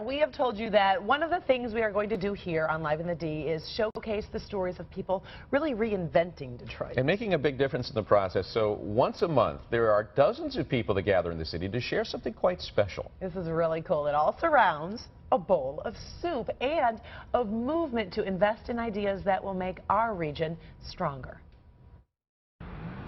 We have told you that one of the things we are going to do here on Live in the D is showcase the stories of people really reinventing Detroit. And making a big difference in the process. So once a month, there are dozens of people that gather in the city to share something quite special. This is really cool. It all surrounds a bowl of soup and a movement to invest in ideas that will make our region stronger.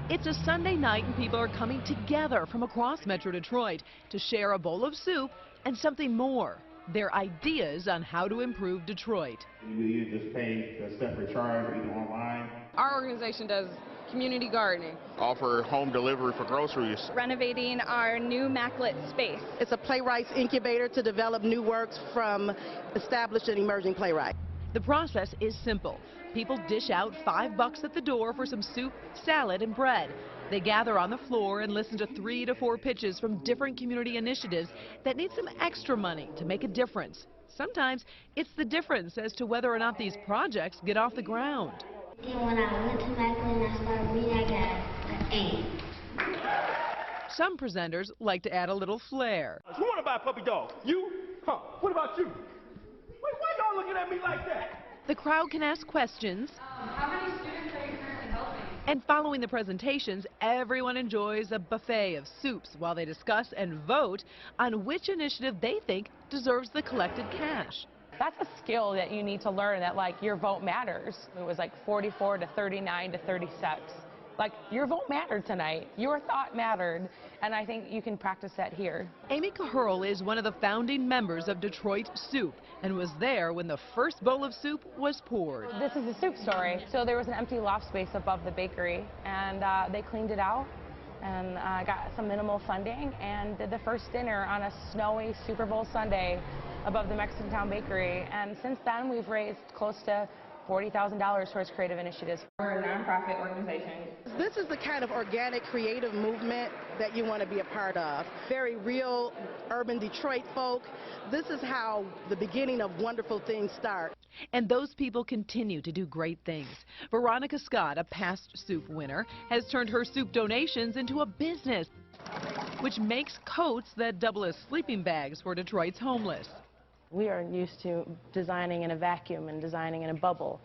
It's a Sunday night and people are coming together from across Metro Detroit to share a bowl of soup and something more. Their ideas on how to improve Detroit. You just pay a separate charge either online. Our organization does community gardening. Offer home delivery for groceries. Renovating our new MACC Lit space. It's a playwrights incubator to develop new works from established and emerging playwrights. The process is simple. People dish out $5 at the door for some soup, salad, and bread. They gather on the floor and listen to 3 to 4 pitches from different community initiatives that need some extra money to make a difference. Sometimes it's the difference as to whether or not these projects get off the ground. And when I went to MACC Lit and I started reading, I got an A. Some presenters like to add a little flair. Who want to buy a puppy dog? You? Huh? What about you? Why y'all looking at me like that? The crowd can ask questions. How many students are you currently helping? And following the presentations, everyone enjoys a buffet of soups while they discuss and vote on which initiative they think deserves the collected cash. That's a skill that you need to learn, that like your vote matters. It was like 44 to 39 to 36. Like, your vote mattered tonight. Your thought mattered. And I think you can practice that here. Amy Caherl is one of the founding members of Detroit Soup and was there when the first bowl of soup was poured. This is a soup story. So there was an empty loft space above the bakery, and they cleaned it out and got some minimal funding and did the first dinner on a snowy Super Bowl Sunday above the Mexican Town Bakery. And since then, we've raised close to $40,000 towards creative initiatives. We're a nonprofit organization. This is the kind of organic, creative movement that you want to be a part of. Very real urban Detroit folk. This is how the beginning of wonderful things start. And those people continue to do great things. Veronica Scott, a past soup winner, has turned her soup donations into a business, which makes coats that double as sleeping bags for Detroit's homeless. We are used to designing in a vacuum and designing in a bubble,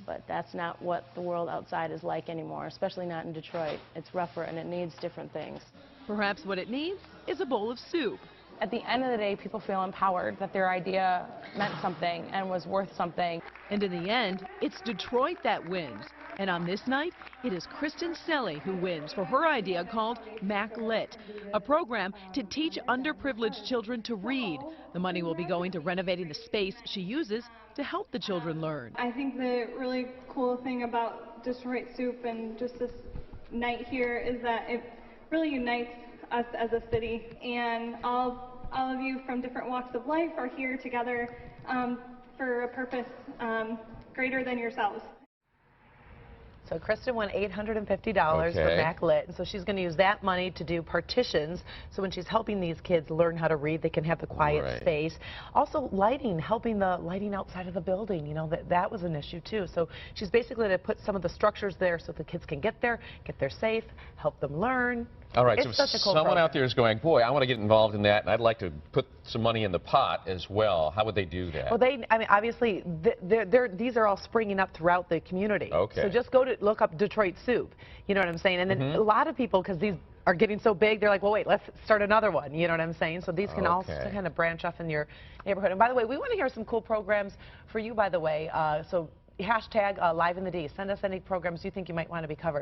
but that's not what the world outside is like anymore, especially not in Detroit. It's rougher and it needs different things. Perhaps what it needs is a bowl of soup. At the end of the day, people feel empowered that their idea meant something and was worth something. And in the end, it's Detroit that wins. And on this night, it is Kristen Selly who wins for her idea called MACC Lit, a program to teach underprivileged children to read. The money will be going to renovating the space she uses to help the children learn. I think the really cool thing about Detroit Soup and just this night here is that it really unites us as a city, and all of you from different walks of life are here together for a purpose greater than yourselves. So Kristen won $850 for Okay. MACC Lit, and so she's going to use that money to do partitions. So when she's helping these kids learn how to read, they can have the quiet Right. space. Also lighting, helping the lighting outside of the building, you know, that was an issue too. So she's basically to put some of the structures there so the kids can get there safe, help them learn. All right, It's so such a cool someone program. out there is going, boy, I want to get involved in that, and I'd like to put some money in the pot as well. How would they do that? Well, I mean, obviously, these are all springing up throughout the community. Okay. So just go to look up Detroit Soup. You know what I'm saying? And then a lot of people, because these are getting so big, they're like, well, wait, let's start another one. You know what I'm saying? So these can all kind of branch off in your neighborhood. And by the way, we want to hear some cool programs for you, by the way. So hashtag Live in the D. Send us any programs you think you might want to be covered.